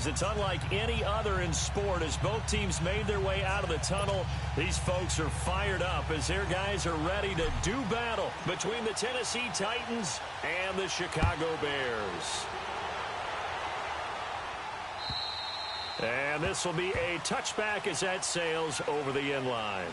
is. It's unlike any other in sport. As both teams made their way out of the tunnel, these folks are fired up as their guys are ready to do battle between the Tennessee Titans and the Chicago Bears. And this will be a touchback as that sails over the end line.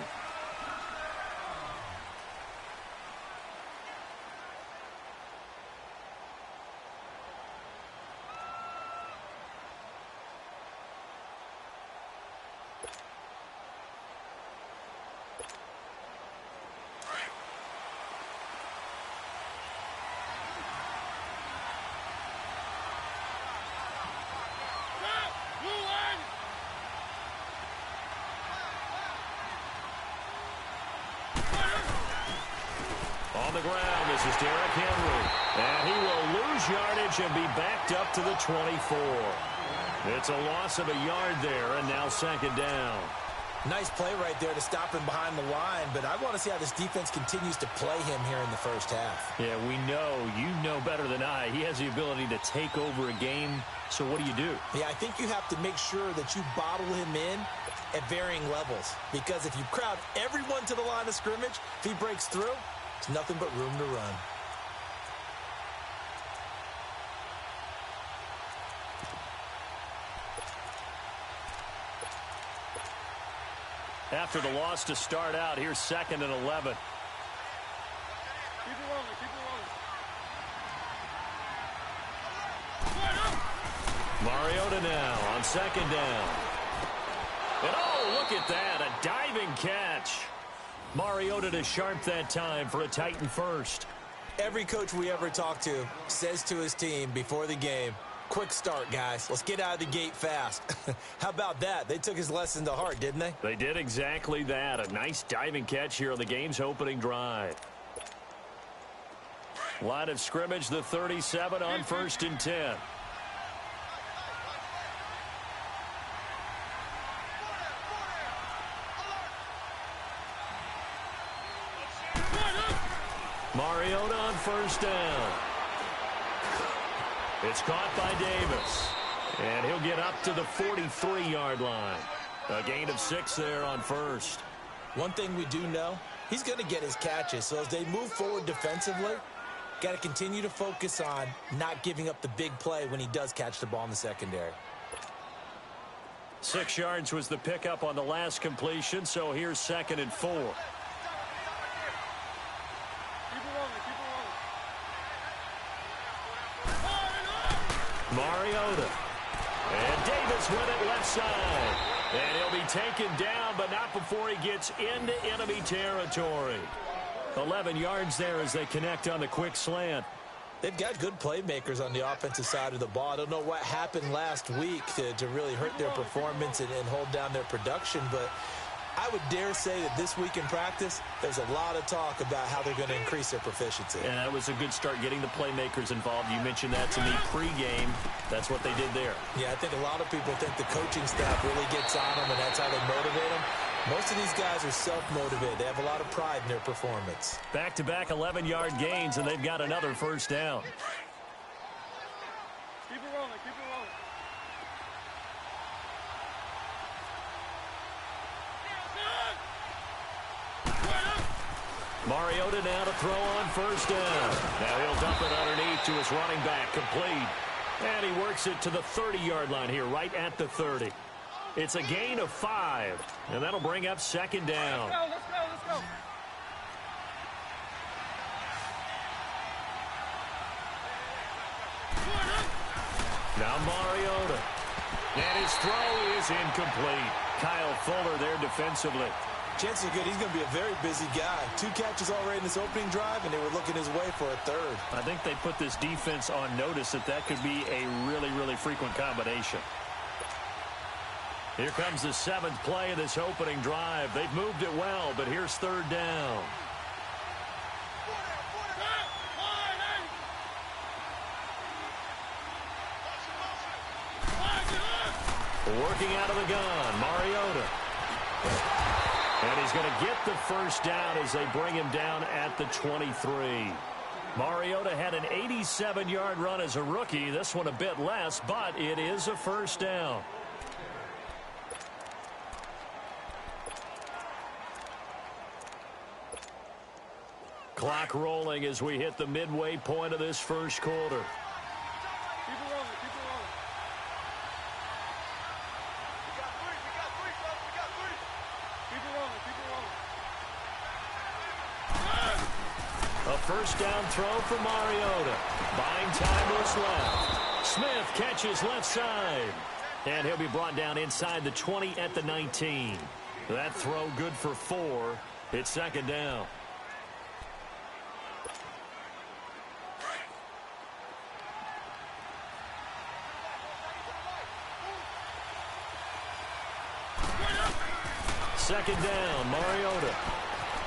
On the ground, this is Derrick Henry. And he will lose yardage and be backed up to the 24. It's a loss of a yard there, and now second down. Nice play right there to stop him behind the line, but I want to see how this defense continues to play him here in the first half. Yeah, we know. You know better than I. He has the ability to take over a game, so what do? Yeah, I think you have to make sure that you bottle him in at varying levels, because if you crowd everyone to the line of scrimmage, if he breaks through, it's nothing but room to run. After the loss to start out, here's 2nd and 11. Keep it rolling, keep it rolling. Mariota now on 2nd down. And oh, look at that, a diving catch. Mariota to sharp that time for a Titan first. Every coach we ever talk to says to his team before the game, quick start, guys. Let's get out of the gate fast. How about that? They took his lesson to heart, didn't they? They did exactly that. A nice diving catch here on the game's opening drive. Line of scrimmage, the 37 on 1st and 10. Mariota on 1st down. It's caught by Davis. And he'll get up to the 43-yard line. A gain of 6 there on 1st. One thing we do know, he's going to get his catches. So as they move forward defensively, got to continue to focus on not giving up the big play when he does catch the ball in the secondary. 6 yards was the pickup on the last completion, so here's 2nd and 4. Mariota. And Davis with it left side. And he'll be taken down, but not before he gets into enemy territory. 11 yards there as they connect on the quick slant. They've got good playmakers on the offensive side of the ball. I don't know what happened last week to really hurt their performance and hold down their production, but I would dare say that this week in practice, there's a lot of talk about how they're going to increase their proficiency. And that was a good start getting the playmakers involved. You mentioned that to me pregame. That's what they did there. Yeah, I think a lot of people think the coaching staff really gets on them, and that's how they motivate them. Most of these guys are self-motivated. They have a lot of pride in their performance. Back-to-back 11-yard gains, and they've got another 1st down. Keep it rolling, keep it rolling. Mariota now to throw on 1st down. Now he'll dump it underneath to his running back, complete. And he works it to the 30-yard line here, right at the 30. It's a gain of 5, and that'll bring up 2nd down. Let's go, let's go, let's go. Now Mariota. And his throw is incomplete. Kyle Fuller there defensively. Chances are good he's going to be a very busy guy. 2 catches already in this opening drive, and they were looking his way for a 3rd. I think they put this defense on notice that could be a really, really frequent combination. Here comes the 7th play of this opening drive. They've moved it well, but here's 3rd down. Working out of the gun, Mariota. And he's going to get the 1st down as they bring him down at the 23. Mariota had an 87-yard run as a rookie. This one a bit less, but it is a first down. Clock rolling as we hit the midway point of this first quarter. Keep it rolling, keep it rolling. We got three, folks, we got three. Keep it rolling, keep it rolling. A first down throw for Mariota. Buying time was left. Smith catches left side. And he'll be brought down inside the 20 at the 19. That throw good for 4. It's second down. Second down, Mariota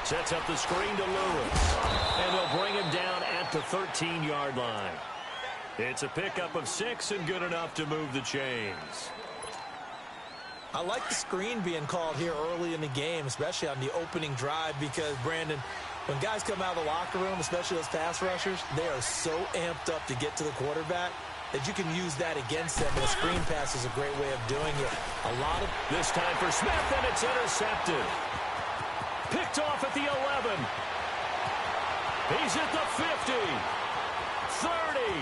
sets up the screen to Lewis, and they'll bring him down at the 13-yard line. It's a pickup of 6 and good enough to move the chains. I like the screen being called here early in the game, especially on the opening drive, because, Brandon, when guys come out of the locker room, especially those pass rushers, they are so amped up to get to the quarterback that you can use that against them, and a screen pass is a great way of doing it. A lot of this time for Smith, and it's intercepted. Picked off at the 11. He's at the 50, 30,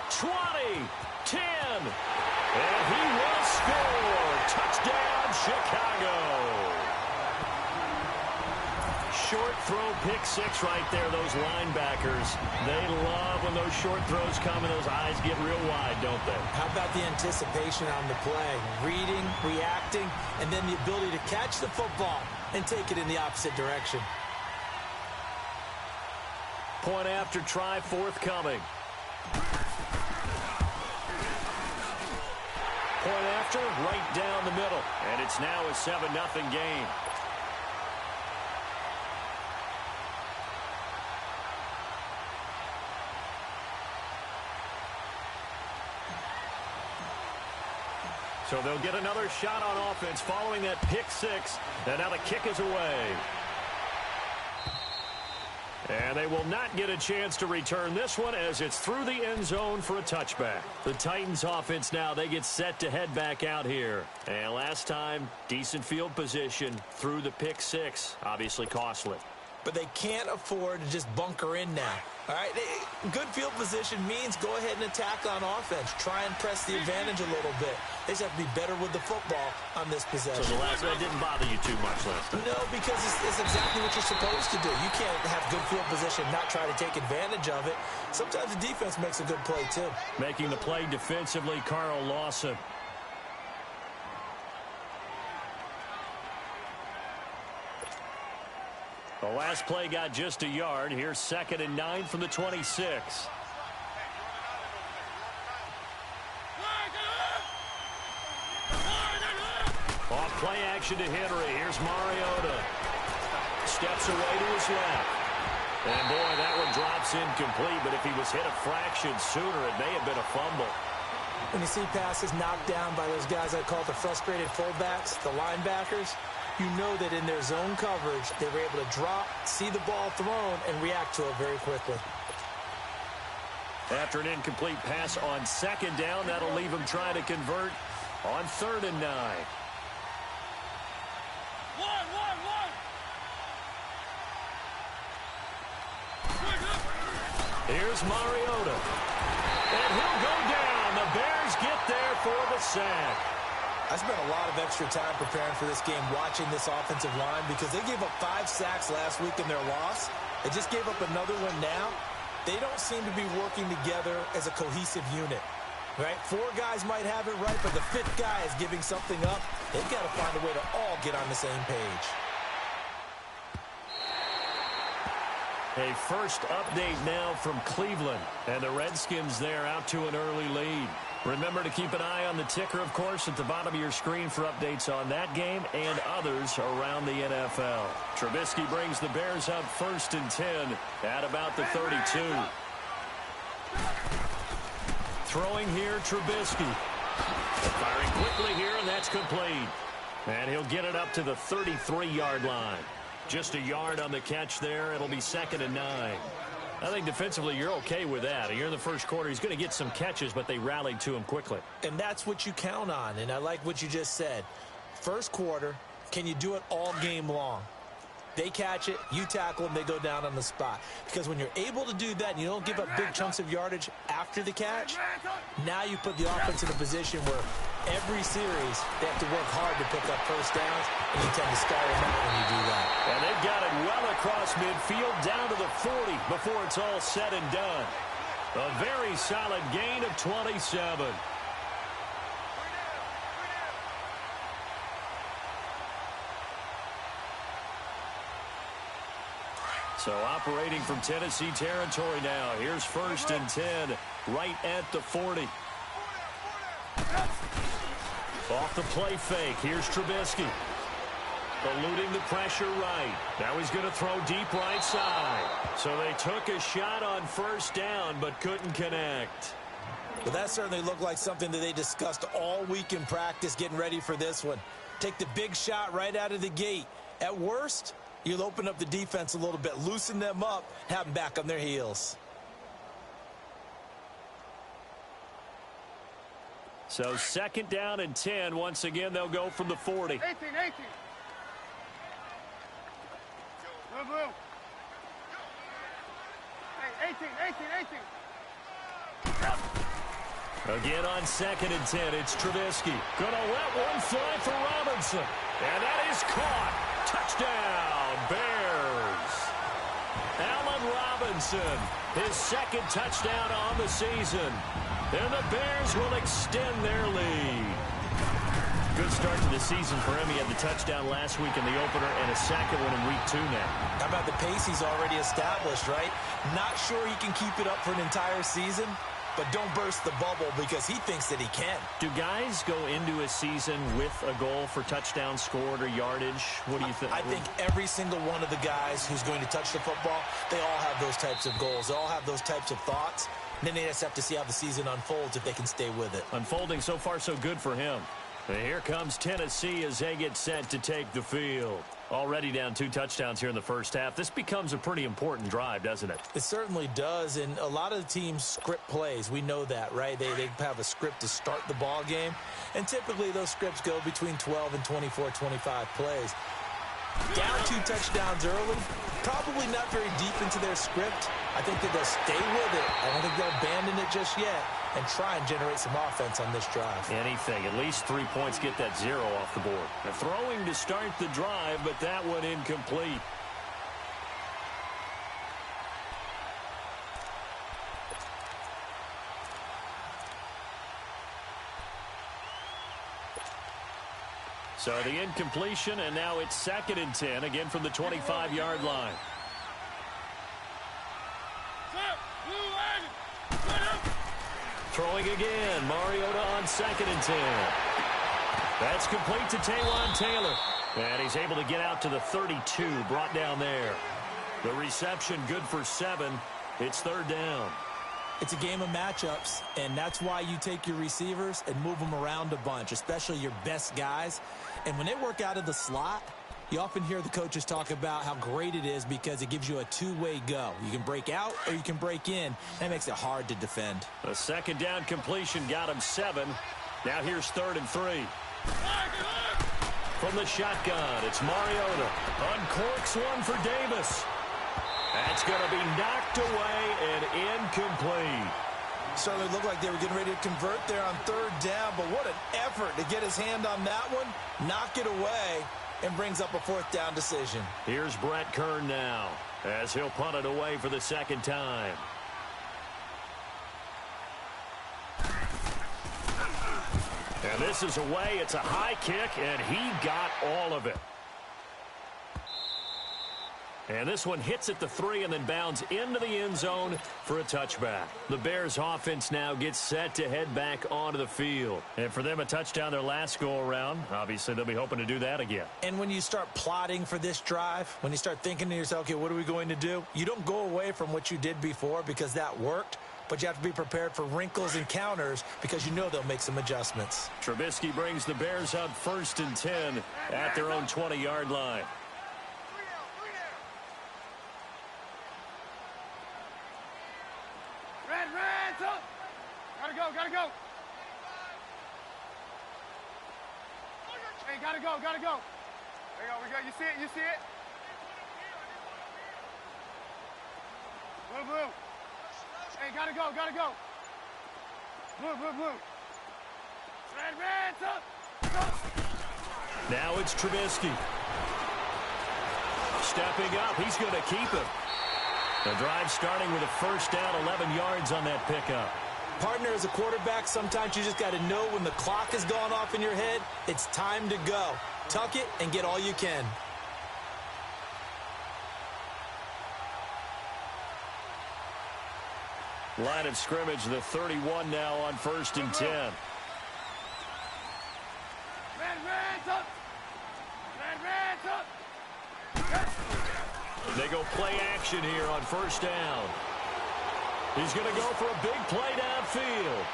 20, 10, and he will score. Touchdown, Chicago. Short throw, pick 6 right there. Those linebackers, they love when those short throws come and those eyes get real wide, don't they? How about the anticipation on the play? Reading, reacting, and then the ability to catch the football and take it in the opposite direction. Point after try forthcoming. Point after right down the middle. And it's now a 7-0 game. So they'll get another shot on offense following that pick 6. And now the kick is away. And they will not get a chance to return this one as it's through the end zone for a touchback. The Titans offense now, they get set to head back out here. And last time, decent field position through the pick 6. Obviously costly. But they can't afford to just bunker in now. All right, good field position means go ahead and attack on offense. Try and press the advantage a little bit. They just have to be better with the football on this possession. So the last one didn't bother you too much last time? No, because it's exactly what you're supposed to do. You can't have good field position and not try to take advantage of it. Sometimes the defense makes a good play, too. Making the play defensively, Carl Lawson. The last play got just a yard. Here's 2nd and 9 from the 26. Off play action to Henry. Here's Mariota. Steps away to his left. And boy, that one drops incomplete. But if he was hit a fraction sooner, it may have been a fumble. When you see passes knocked down by those guys I call the frustrated fullbacks, the linebackers, you know that in their zone coverage, they were able to drop, see the ball thrown, and react to it very quickly. After an incomplete pass on 2nd down, that'll leave him trying to convert on 3rd and 9. Here's Mariota. And he'll go down. The Bears get there for the sack. I spent a lot of extra time preparing for this game, watching this offensive line, because they gave up 5 sacks last week in their loss. They just gave up another one now. They don't seem to be working together as a cohesive unit. Right? 4 guys might have it right, but the 5th guy is giving something up. They've got to find a way to all get on the same page. A first update now from Cleveland. And the Redskins there out to an early lead. Remember to keep an eye on the ticker, of course, at the bottom of your screen for updates on that game and others around the NFL. Trubisky brings the Bears up 1st and 10 at about the 32. Throwing here, Trubisky. Firing quickly here, and that's complete. And he'll get it up to the 33-yard line. Just a yard on the catch there. It'll be 2nd and 9. I think defensively you're okay with that. You're in the first quarter. He's going to get some catches, but they rallied to him quickly. And that's what you count on, and I like what you just said. First quarter, can you do it all game long? They catch it, you tackle them, they go down on the spot. Because when you're able to do that and you don't give up big chunks of yardage after the catch, now you put the offense in a position where every series they have to work hard to pick up first downs, and you tend to stall them out when you do that. And they've got it well across midfield down to the 40 before it's all said and done. A very solid gain of 27. So operating from Tennessee territory now. Here's 1st and 10 right at the 40. Off the play fake. Here's Trubisky. Eluding the pressure right. Now he's going to throw deep right side. So they took a shot on 1st down but couldn't connect. Well, that certainly looked like something that they discussed all week in practice getting ready for this one. Take the big shot right out of the gate. At worst, you'll open up the defense a little bit, loosen them up, have them back on their heels. So 2nd down and 10. Once again, they'll go from the 40. 18. Blue. Hey, 18. Again on 2nd and 10, it's Trubisky. Gonna let one fly for Robinson. And that is caught. Touchdown, Bears. Allen Robinson, his 2nd touchdown on the season. And the Bears will extend their lead. Good start to the season for him. He had the touchdown last week in the opener and a 2nd one in week 2 now. How about the pace he's already established, right? Not sure he can keep it up for an entire season, but don't burst the bubble because he thinks that he can. Do guys go into a season with a goal for touchdowns scored or yardage? What do you think? I think every single one of the guys who's going to touch the football, they all have those types of goals. They all have those types of thoughts. And then they just have to see how the season unfolds if they can stay with it. Unfolding so far so good for him. And here comes Tennessee as they get set to take the field. Already down 2 touchdowns here in the first half. This becomes a pretty important drive, doesn't it? It certainly does, and a lot of the teams script plays. We know that, right? They have a script to start the ball game, and typically those scripts go between 12 and 24, 25 plays. Down 2 touchdowns early, probably not very deep into their script. I think that they'll stay with it. I don't think they'll abandon it just yet and try and generate some offense on this drive. Anything. At least 3 points, get that 0 off the board. They're throwing to start the drive, but that one incomplete. So the incompletion, and now it's 2nd and 10, again from the 25-yard line. Throwing again, Mariota on 2nd and 10. That's complete to Taywan Taylor. And he's able to get out to the 32, brought down there. The reception good for 7. It's 3rd down. It's a game of matchups, and that's why you take your receivers and move them around a bunch, especially your best guys. And when they work out of the slot, you often hear the coaches talk about how great it is because it gives you a two-way go. You can break out or you can break in. That makes it hard to defend. A 2nd down completion got him 7. Now here's 3rd and 3. From the shotgun, it's Mariota. Uncorks one for Davis. That's going to be knocked away and incomplete. Certainly looked like they were getting ready to convert there on 3rd down, but what an effort to get his hand on that one, knock it away, and brings up a 4th down decision. Here's Brett Kern now as he'll punt it away for the 2nd time. And this is away. It's a high kick, and he got all of it. And this one hits at the 3 and then bounds into the end zone for a touchback. The Bears offense now gets set to head back onto the field. And for them, a touchdown their last go-around. Obviously, they'll be hoping to do that again. And when you start plotting for this drive, when you start thinking to yourself, okay, what are we going to do? You don't go away from what you did before because that worked. But you have to be prepared for wrinkles and counters because you know they'll make some adjustments. Trubisky brings the Bears up 1st and 10 at their own 20-yard line. Hey, gotta go, gotta go. There you go, we got, you see it, you see it? Blue, blue. Hey, gotta go, gotta go. Blue, blue, blue. Red, red, up. Now it's Trubisky. Stepping up, he's going to keep it. The drive starting with a first down, 11 yards on that pickup. Partner, as a quarterback, sometimes you just got to know when the clock has gone off in your head, it's time to go. Tuck it and get all you can. Line of scrimmage, the 31 now on 1st and 10. Red, red, up. Red, red, up. They go play action here on 1st down. He's going to go for a big play downfield.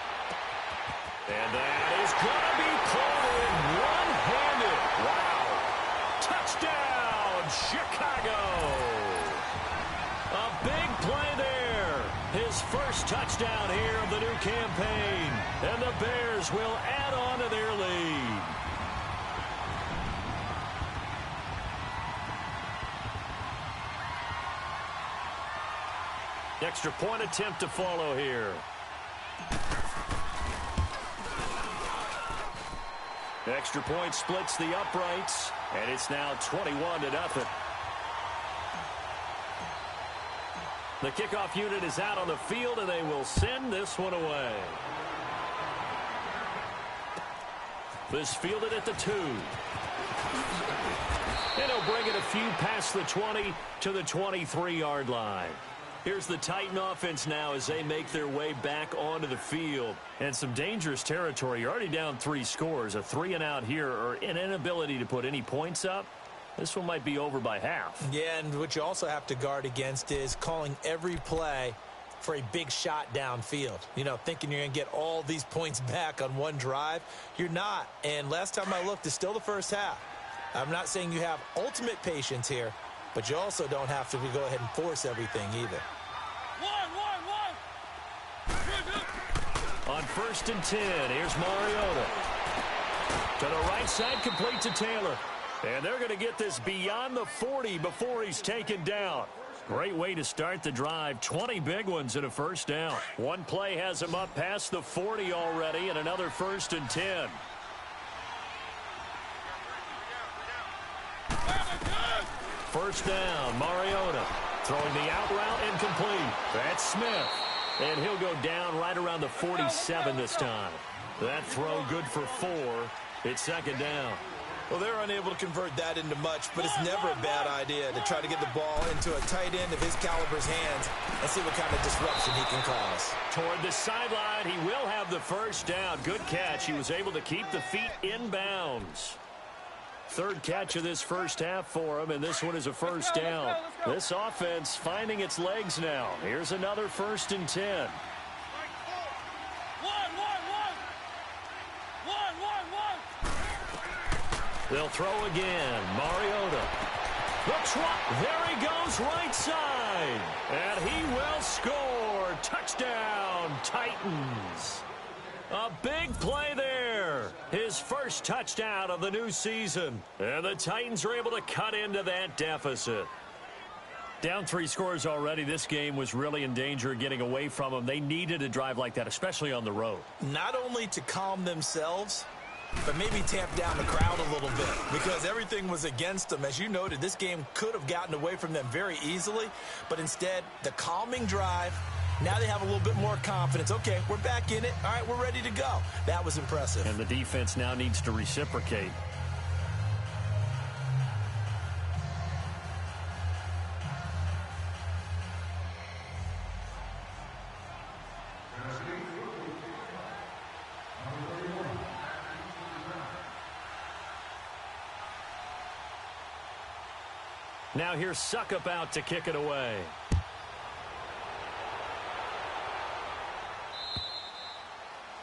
And that is going to be pulled in one-handed. Wow. Touchdown, Chicago. A big play there. His first touchdown here of the new campaign. And the Bears will add on to their lead. Extra point attempt to follow here. Extra point splits the uprights, and it's now 21-0. The kickoff unit is out on the field, and they will send this one away. This fielded at the 2. And he'll bring it a few past the 20 to the 23-yard line. Here's the Titan offense now as they make their way back onto the field. And some dangerous territory. You're already down 3 scores. A 3-and-out here, or an inability to put any points up. This one might be over by half. Yeah, and what you also have to guard against is calling every play for a big shot downfield. You know, thinking you're going to get all these points back on one drive. You're not. And last time I looked, it's still the first half. I'm not saying you have ultimate patience here, but you also don't have to go ahead and force everything either. On 1st and 10, here's Mariota. To the right side, complete to Taylor. And they're going to get this beyond the 40 before he's taken down. Great way to start the drive. 20 big ones and a first down. One play has him up past the 40 already, and another 1st and 10. First down, Mariota. Throwing the out route incomplete. That's Smith. And he'll go down right around the 47 this time. That throw good for 4. It's 2nd down. Well, they're unable to convert that into much, but it's never a bad idea to try to get the ball into a tight end of his caliber's hands and see what kind of disruption he can cause. Toward the sideline, he will have the first down. Good catch. He was able to keep the feet in bounds. 3rd catch of this first half for him, and this one is a first down. This offense finding its legs now. Here's another 1st and 10. They'll throw again. Mariota. There he goes, right side. And he will score. Touchdown, Titans. A big play there. His first touchdown of the new season. And the Titans are able to cut into that deficit. Down 3 scores already. This game was really in danger of getting away from them. They needed a drive like that, especially on the road. Not only to calm themselves, but maybe tamp down the crowd a little bit, because everything was against them. As you noted, this game could have gotten away from them very easily, but instead, the calming drive, now they have a little bit more confidence. Okay, we're back in it. All right, we're ready to go. That was impressive. And the defense now needs to reciprocate. Now here's Suckup out to kick it away.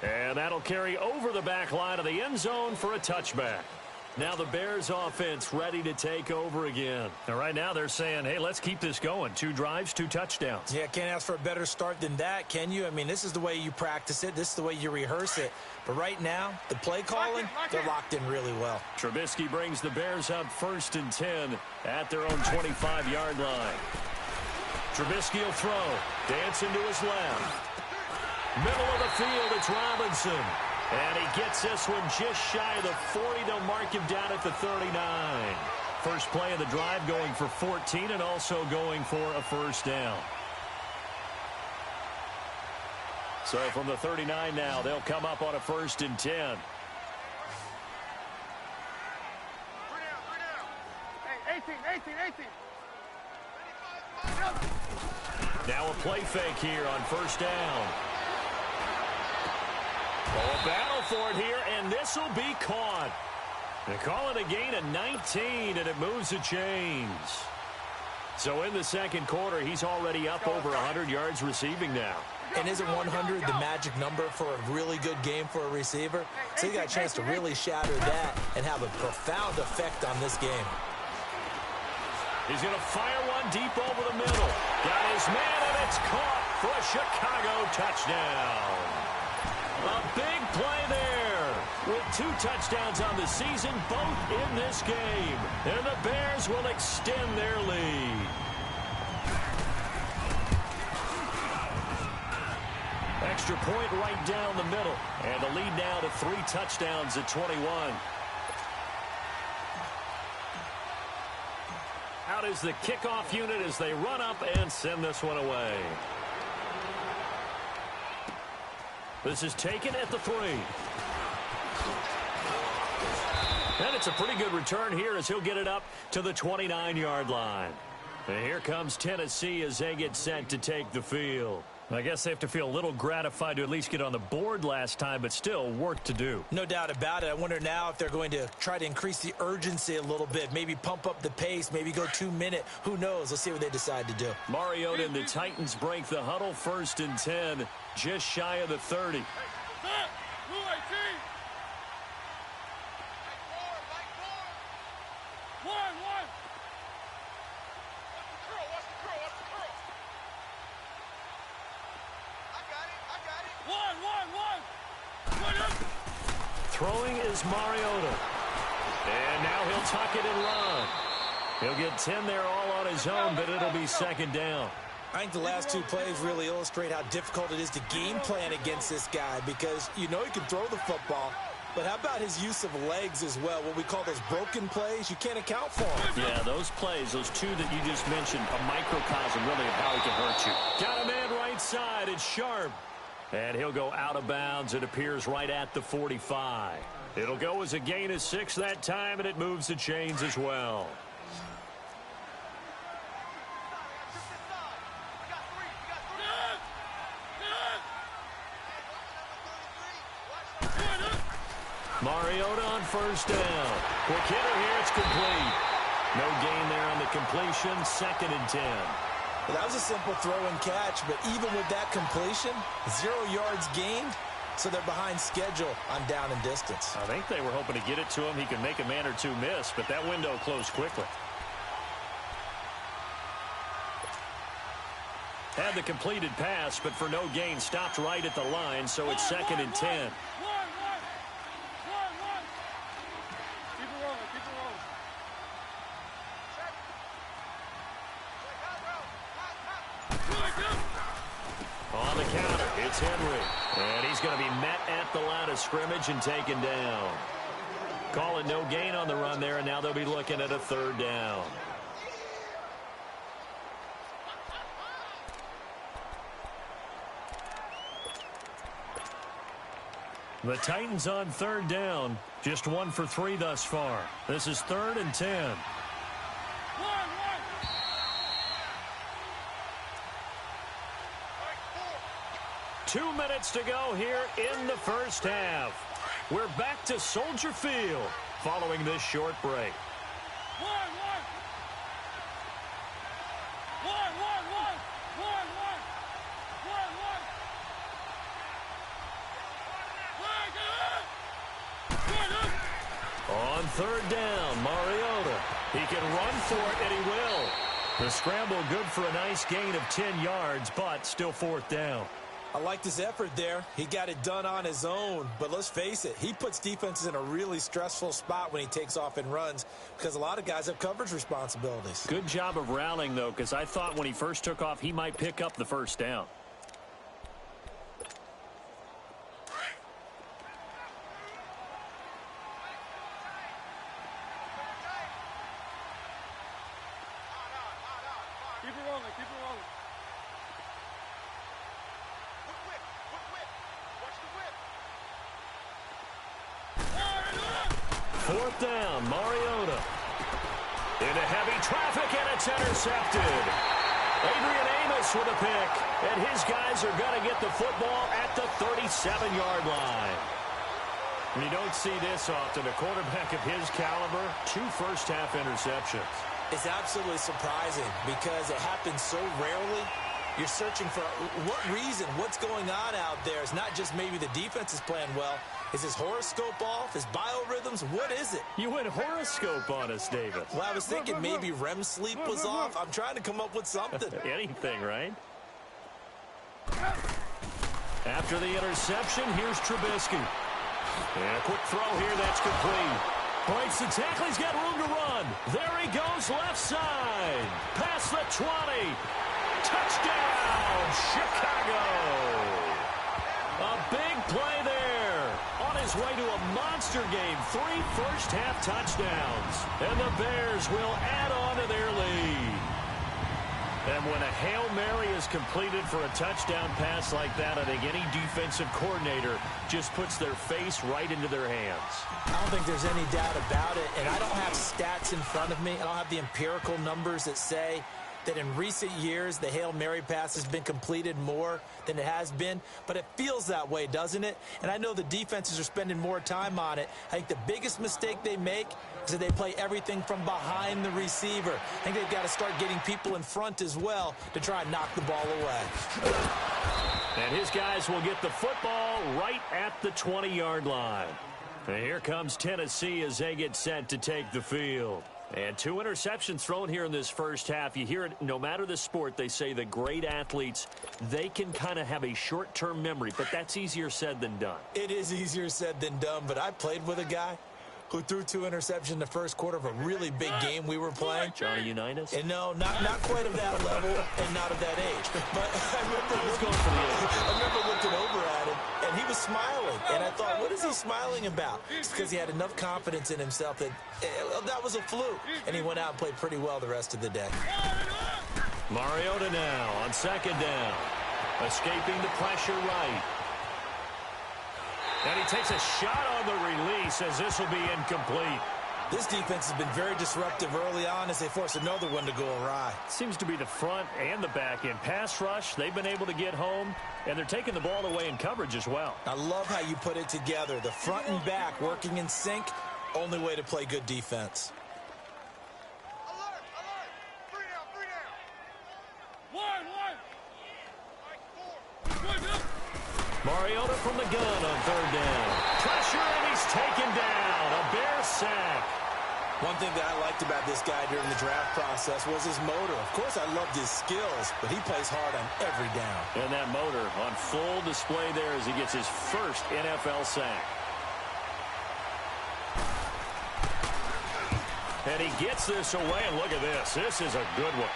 And that'll carry over the back line of the end zone for a touchback. Now the Bears offense ready to take over again. And right now they're saying, hey, let's keep this going. 2 drives, 2 touchdowns. Yeah, can't ask for a better start than that, can you? I mean, this is the way you practice it. This is the way you rehearse it. But right now, the play calling, they're locked in really well. Trubisky brings the Bears up 1st and 10 at their own 25-yard line. Trubisky will throw. Dancing to his left. Middle of the field, it's Robinson. And he gets this one just shy of the 40. They'll mark him down at the 39. First play of the drive going for 14 and also going for a first down. So from the 39 now, they'll come up on a 1st and 10. Hey, 18. Now a play fake here on 1st down. Oh, a battle for it here, and this will be caught. They call it a gain of 19, and it moves the chains. So in the second quarter, he's already up over 100 yards receiving now. And isn't 100 the magic number for a really good game for a receiver? So you got a chance to really shatter that and have a profound effect on this game. He's going to fire one deep over the middle. Got his man, and it's caught for a Chicago touchdown. A big play there with 2 touchdowns on the season, both in this game. And the Bears will extend their lead. Extra point right down the middle. And the lead now to 3 touchdowns at 21. Out is the kickoff unit as they run up and send this one away. This is taken at the 3. And it's a pretty good return here as he'll get it up to the 29-yard line. And here comes Tennessee as they get set to take the field. I guess they have to feel a little gratified to at least get on the board last time, but still work to do. No doubt about it. I wonder now if they're going to try to increase the urgency a little bit, maybe pump up the pace, maybe go 2-minute. Who knows? Let's see what they decide to do. Mariota and the Titans break the huddle 1st and 10, just shy of the 30. Throwing is Mariota. And now he'll tuck it and run. He'll get 10 there all on his own, but it'll be 2nd down. I think the last 2 plays really illustrate how difficult it is to game plan against this guy because you know he can throw the football, but how about his use of legs as well? What we call those broken plays, you can't account for them. Yeah, those plays, those 2 that you just mentioned, a microcosm really of how he can hurt you. Got a man right side. It's Sharp. And he'll go out of bounds. It appears right at the 45. It'll go as a gain of 6 that time, and it moves the chains as well. Mariota on 1st down. Quick hitter here. It's complete. No gain there on the completion. 2nd and 10. Well, that was a simple throw and catch, but even with that completion, 0 yards gained, so they're behind schedule on down and distance. I think they were hoping to get it to him. He could make a man or 2 miss, but that window closed quickly. Had the completed pass, but for no gain, stopped right at the line, so it's 2nd and 10. On the counter, it's Henry. And he's going to be met at the line of scrimmage and taken down. Call it no gain on the run there, and now they'll be looking at a 3rd down. The Titans on 3rd down. Just 1 for 3 thus far. This is 3rd and 10. 2 minutes to go here in the first half. We're back to Soldier Field following this short break. On third down, Mariota. He can run for it, and he will. The scramble good for a nice gain of 10 yards, but still fourth down. I liked his effort there. He got it done on his own. But let's face it, he puts defenses in a really stressful spot when he takes off and runs because a lot of guys have coverage responsibilities. Good job of rallying, though, because I thought when he first took off, he might pick up the first down. Keep it rolling, keep it rolling. Fourth down, Mariota. Into heavy traffic, and it's intercepted. Adrian Amos with a pick, and his guys are going to get the football at the 37-yard line. You don't see this often. A quarterback of his caliber, 2 first-half interceptions. It's absolutely surprising because it happens so rarely. You're searching for what reason, what's going on out there. It's not just maybe the defense is playing well. Is his horoscope off? His biorhythms? What is it? You went horoscope on us, David. Well, I was thinking maybe REM sleep was off. I'm trying to come up with something. Anything, right? After the interception, here's Trubisky. And a quick throw here, that's complete. Breaks the tackle, he's got room to run. There he goes, left side. Past the 20. Touchdown, Chicago. A big play there. On his way to a monster game, 3 first-half touchdowns. And the Bears will add on to their lead. And when a Hail Mary is completed for a touchdown pass like that, I think any defensive coordinator just puts their face right into their hands. I don't think there's any doubt about it, and I don't have stats in front of me. I don't have the empirical numbers that say that in recent years the Hail Mary pass has been completed more than it has been, but it feels that way, doesn't it? And I know the defenses are spending more time on it. I think the biggest mistake they make is that they play everything from behind the receiver. I think they've got to start getting people in front as well to try and knock the ball away. And his guys will get the football right at the 20-yard line. And here comes Tennessee as they get set to take the field. And 2 interceptions thrown here in this first half. You hear it, no matter the sport, they say the great athletes, they can kind of have a short-term memory, but that's easier said than done. It is easier said than done, but I played with a guy who threw 2 interceptions in the first quarter of a really big game we were playing. Johnny Unitas? And no, not quite of that level and not of that age. But I remember looking over at him, and he was smiling. And I thought, what is he smiling about? It's because he had enough confidence in himself that that was a fluke. And he went out and played pretty well the rest of the day. Mariota now on second down. Escaping the pressure right. And he takes a shot on the release as this will be incomplete. This defense has been very disruptive early on as they force another one to go awry. Seems to be the front and the back end. Pass rush, they've been able to get home, and they're taking the ball away in coverage as well. I love how you put it together. The front and back working in sync, only way to play good defense. Alert, alert. 3 down, 3 down. 1. 1. Mariota from the gun on third down. Pressure, and he's taken down. A Bear sack. One thing that I liked about this guy during the draft process was his motor. Of course, I loved his skills, but he plays hard on every down. And that motor on full display there as he gets his first NFL sack. And he gets this away, and look at this. This is a good one.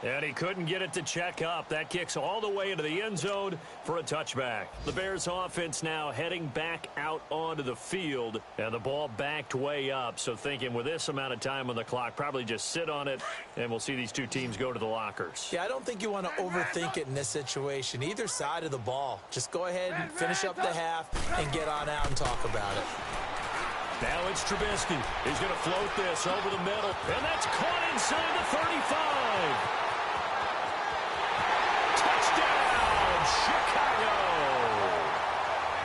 And he couldn't get it to check up. That kicks all the way into the end zone for a touchback. The Bears offense now heading back out onto the field. And the ball backed way up. So thinking with this amount of time on the clock, probably just sit on it. And we'll see these 2 teams go to the lockers. Yeah, I don't think you want to overthink it in this situation. Either side of the ball. Just go ahead and finish up the half and get on out and talk about it. Now it's Trubisky. He's going to float this over the middle. And that's caught inside the 35. Touchdown, Chicago!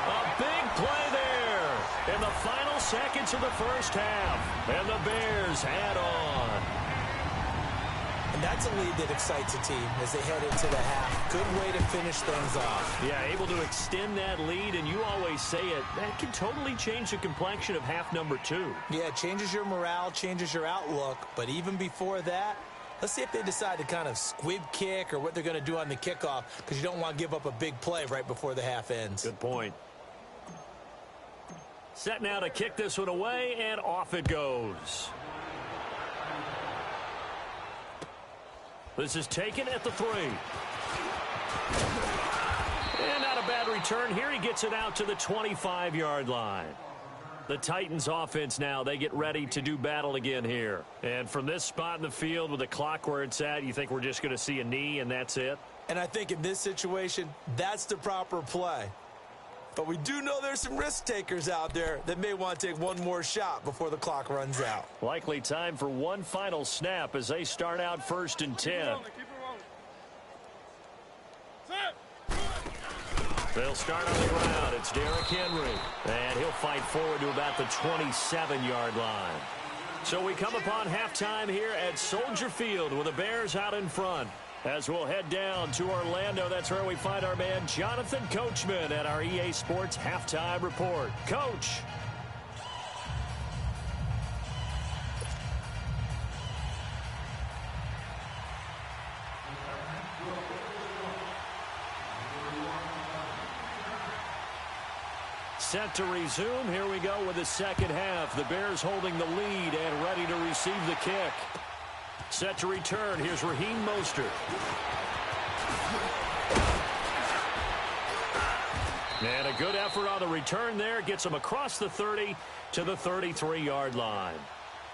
A big play there in the final seconds of the first half. And the Bears add on. And that's a lead that excites a team as they head into the half. Good way to finish things off. Yeah, able to extend that lead, and you always say it, that can totally change the complexion of half number 2. Yeah, it changes your morale, changes your outlook, but even before that, let's see if they decide to kind of squib kick or what they're going to do on the kickoff, because you don't want to give up a big play right before the half ends. Good point. Set now to kick this one away, and off it goes. This is taken at the 3. And not a bad return here. He gets it out to the 25-yard line. The Titans offense now, they get ready to do battle again here. And from this spot in the field with the clock where it's at, you think we're just going to see a knee and that's it? And I think in this situation, that's the proper play. But we do know there's some risk takers out there that may want to take one more shot before the clock runs out. Likely time for one final snap as they start out 1st and 10. They'll start on the ground. It's Derrick Henry. And he'll fight forward to about the 27-yard line. So we come upon halftime here at Soldier Field with the Bears out in front. As we'll head down to Orlando, that's where we find our man Jonathan Coachman at our EA Sports Halftime Report. Coach. Set to resume. Here we go with the second half. The Bears holding the lead and ready to receive the kick. Set to return. Here's Raheem Mostert. And a good effort on the return there. Gets him across the 30 to the 33-yard line.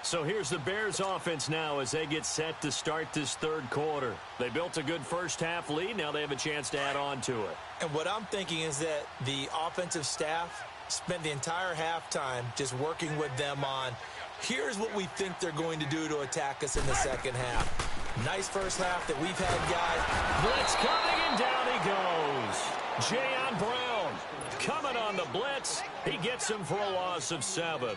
So here's the Bears offense now as they get set to start this third quarter. They built a good first half lead. Now they have a chance to add on to it. And what I'm thinking is that the offensive staff spent the entire halftime just working with them on, here's what we think they're going to do to attack us in the second half. Nice first half that we've had, guys. Blitz coming, and down he goes. Jayon Brown coming on the blitz. He gets him for a loss of 7.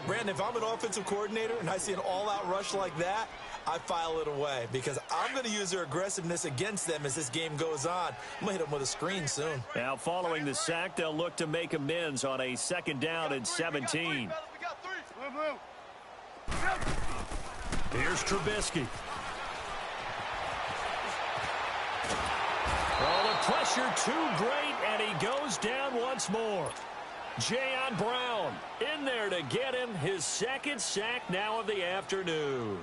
Brandon, if I'm an offensive coordinator and I see an all-out rush like that, I file it away because I'm going to use their aggressiveness against them as this game goes on. I'm going to hit them with a screen soon. Now, following the sack, they'll look to make amends on a 2nd down and 17. Here's Trubisky. Oh, the pressure too great, and he goes down once more. Jayon Brown in there to get him his 2nd sack now of the afternoon.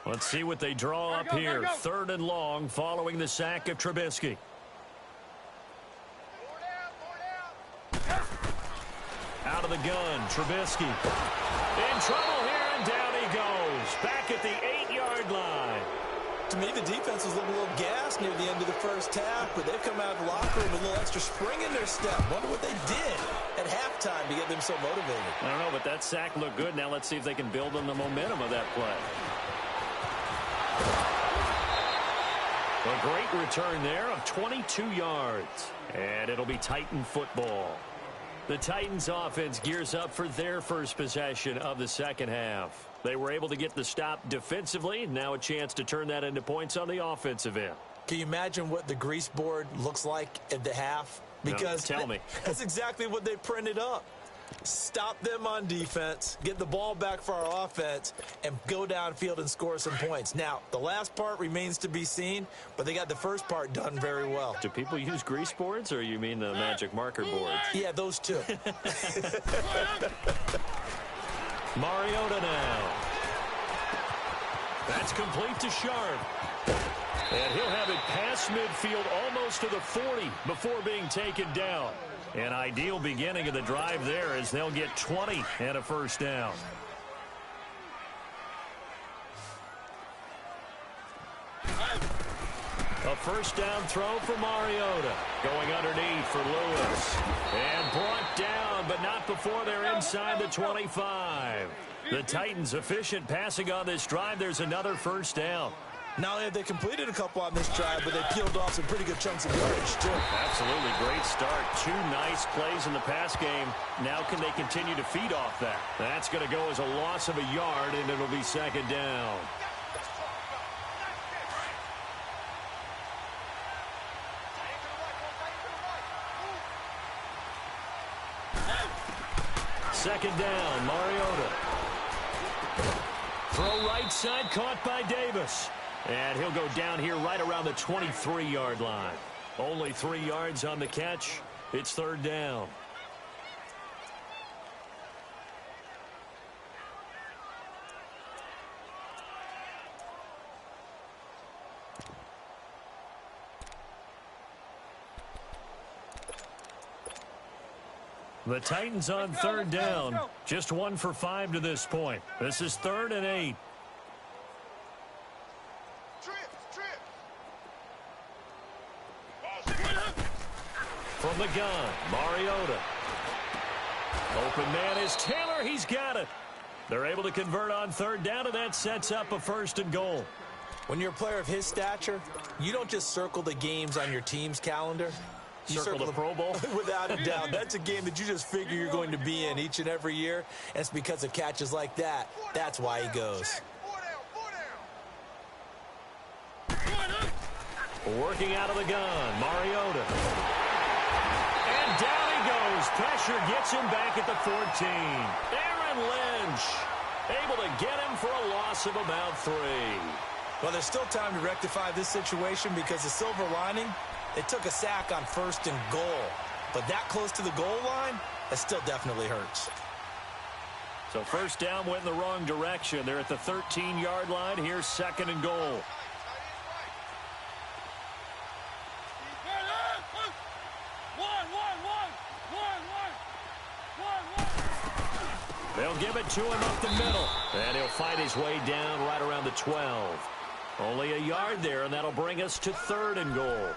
Let's see what they draw up here. 3rd and long following the sack of Trubisky. Out of the gun, Trubisky. In trouble here, and down he goes. Back at the 8-yard line. To me, the defense was looking a little gassed near the end of the first half, but they've come out of the locker room with a little extra spring in their step. Wonder what they did at halftime to get them so motivated. I don't know, but that sack looked good. Now let's see if they can build on the momentum of that play. A great return there of 22 yards. And it'll be Titan football. The Titans offense gears up for their first possession of the second half. They were able to get the stop defensively. Now a chance to turn that into points on the offensive end. Can you imagine what the grease board looks like at the half? Because no, tell me. That's exactly what they printed up. Stop them on defense, get the ball back for our offense, and go downfield and score some points. Now, the last part remains to be seen, but they got the first part done very well. Do people use grease boards, or you mean the magic marker boards? Yeah, those two. Mariota now. That's complete to Sharp. And he'll have it past midfield almost to the 40 before being taken down. An ideal beginning of the drive there as they'll get 20 and a first down. A first down throw for Mariota. Going underneath for Lewis. And brought down, but not before they're inside the 25. The Titans efficient passing on this drive. There's another first down. Not only have they completed a couple on this drive, but they peeled off some pretty good chunks of yardage, too. Absolutely great start. 2 nice plays in the pass game. Now can they continue to feed off that? That's going to go as a loss of a yard, and it'll be 2nd down. Second down, Mariota. Throw right side, caught by Davis. And he'll go down here right around the 23-yard line. Only 3 yards on the catch. It's 3rd down. The Titans on 3rd down. Just 1 for 5 to this point. This is 3rd and 8. From the gun, Mariota. Open man is Taylor. He's got it. They're able to convert on 3rd down, and that sets up a 1st and goal. When you're a player of his stature, you don't just circle the games on your team's calendar. You circle the Pro Bowl? Without a doubt. That's a game that you just figure you're going to be in each and every year. And it's because of catches like that. That's why he goes. Working out of the gun, Mariota. And down he goes. Pressure gets him back at the 14. Aaron Lynch able to get him for a loss of about 3. Well, there's still time to rectify this situation because the silver lining, it took a sack on 1st and goal. But that close to the goal line, it still definitely hurts. So 1st down went in the wrong direction. They're at the 13-yard line. Here's 2nd and goal. They'll give it to him up the middle. And he'll fight his way down right around the 12. Only a yard there, and that'll bring us to 3rd and goal.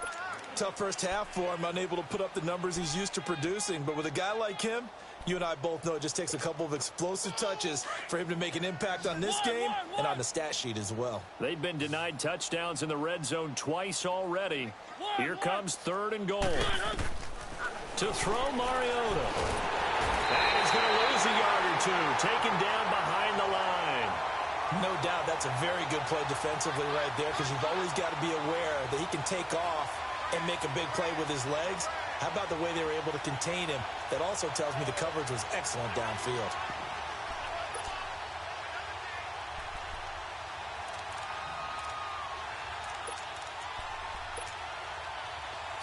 Tough first half for him, unable to put up the numbers he's used to producing. But with a guy like him, you and I both know it just takes a couple of explosive touches for him to make an impact on this game and on the stat sheet as well. They've been denied touchdowns in the red zone twice already. Here comes 3rd and goal. To throw, Mariota. And he's going to lose a yard or 2, taken down behind the line. No doubt that's a very good play defensively right there because you've always got to be aware that he can take off and make a big play with his legs. How about the way they were able to contain him? That also tells me the coverage was excellent downfield.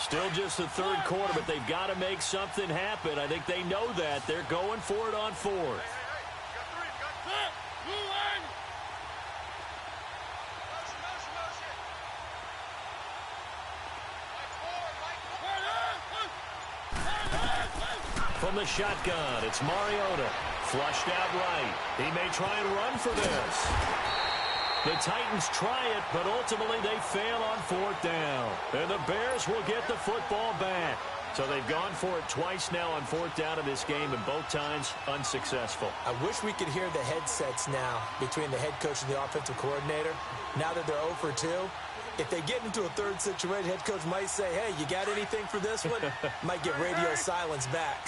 Still just the 3rd quarter, but they've got to make something happen. I think they know that. They're going for it on 4th. From the shotgun, it's Mariota. Flushed out right. He may try and run for this. The Titans try it, but ultimately they fail on 4th down. And the Bears will get the football back. So they've gone for it twice now on 4th down in this game, and both times unsuccessful. I wish we could hear the headsets now between the head coach and the offensive coordinator. Now that they're 0 for 2, if they get into a 3rd situation, head coach might say, hey, you got anything for this one? Might get radio silence back.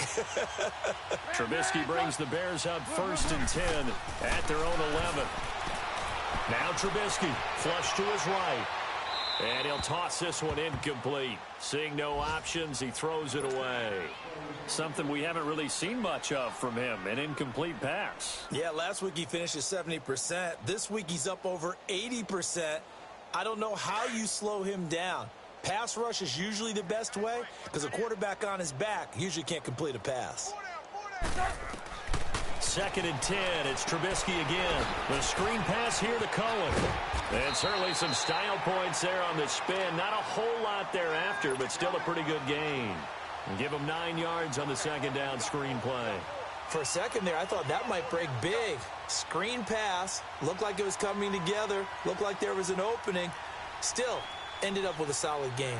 Trubisky brings the Bears out 1st and 10 at their own 11. Now Trubisky, flush to his right. And he'll toss this one incomplete. Seeing no options, he throws it away. Something we haven't really seen much of from him, an incomplete pass. Yeah, last week he finished at 70%. This week he's up over 80%. I don't know how you slow him down. Pass rush is usually the best way because a quarterback on his back usually can't complete a pass. 2nd and 10. It's Trubisky again. The screen pass here to Cohen. And certainly some style points there on the spin. Not a whole lot thereafter, but still a pretty good gain. And give him 9 yards on the 2nd down screen play. For a second there, I thought that might break big. Screen pass. Looked like it was coming together. Looked like there was an opening. Still ended up with a solid game.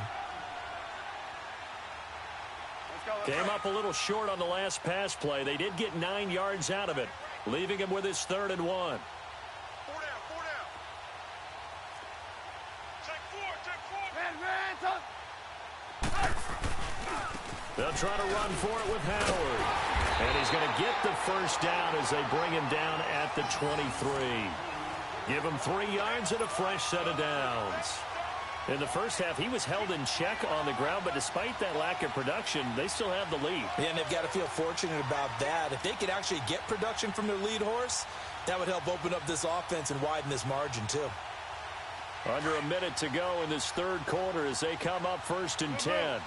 Came up a little short on the last pass play. They did get 9 yards out of it, leaving him with his 3rd and 1. They'll try to run for it with Howard. And he's going to get the first down as they bring him down at the 23. Give him 3 yards and a fresh set of downs. In the first half, he was held in check on the ground, but despite that lack of production, they still have the lead. Yeah, and they've got to feel fortunate about that. If they could actually get production from their lead horse, that would help open up this offense and widen this margin, too. Under a minute to go in this third quarter as they come up 1st and 10.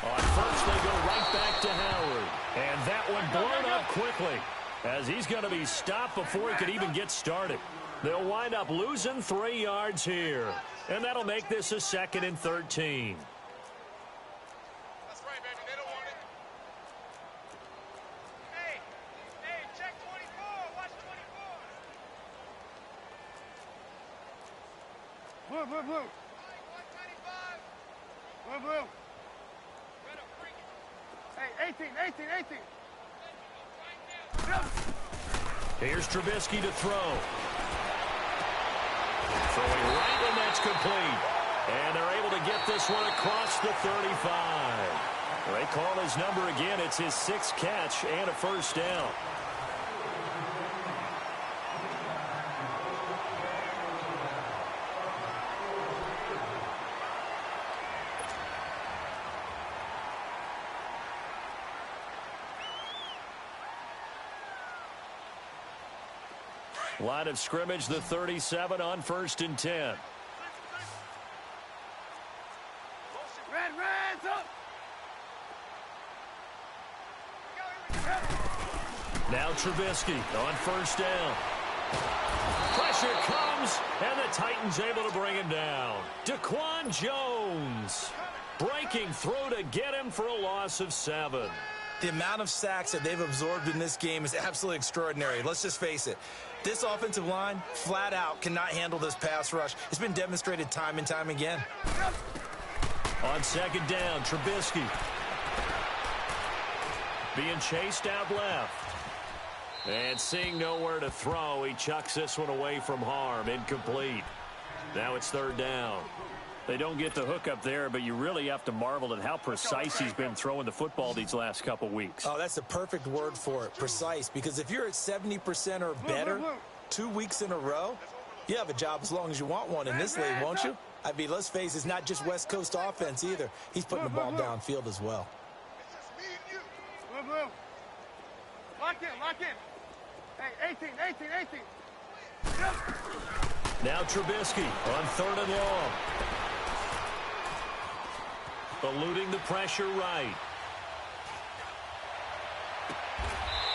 On first, they go right back to Howard. And that one blown up quickly as he's going to be stopped before he could even get started. They'll wind up losing 3 yards here. And that'll make this a 2nd and 13. That's right, baby. They don't want it. Hey, check 24. Watch 24. Blue. 195. Blue. Hey, 18. Here's Trubisky to throw. Throwing right, and that's complete. And they're able to get this one across the 35. They call his number again. It's his 6th catch and a first down. Line of scrimmage, the 37 on 1st and 10. Reds up. Now Trubisky on 1st down. Pressure comes, and the Titans able to bring him down. DaQuan Jones breaking through to get him for a loss of 7. The amount of sacks that they've absorbed in this game is absolutely extraordinary. Let's just face it. This offensive line, flat out, cannot handle this pass rush. It's been demonstrated time and time again. On 2nd down, Trubisky being chased out left. And seeing nowhere to throw, he chucks this one away from harm. Incomplete. Now it's 3rd down. They don't get the hook up there, but you really have to marvel at how precise he's been throwing the football these last couple weeks. Oh, that's the perfect word for it, precise. Because if you're at 70% or better 2 weeks in a row, you have a job as long as you want one in this league, won't you? I mean, let's face it, it's not just West Coast offense either. He's putting the ball downfield as well. Lock in. Hey, 18. Now Trubisky on 3rd and long. Eluding the pressure right.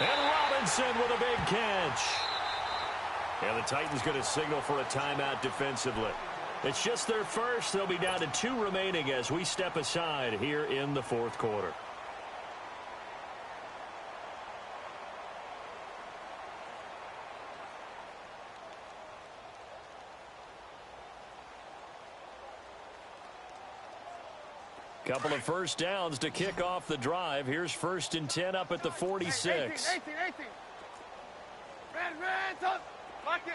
And Robinson with a big catch. And the Titans going to signal for a timeout defensively. It's just their first. They'll be down to 2 remaining as we step aside here in the 4th quarter. Couple of first downs to kick off the drive. Here's 1st and 10 up at the 46. 18. Reds up. Lock in.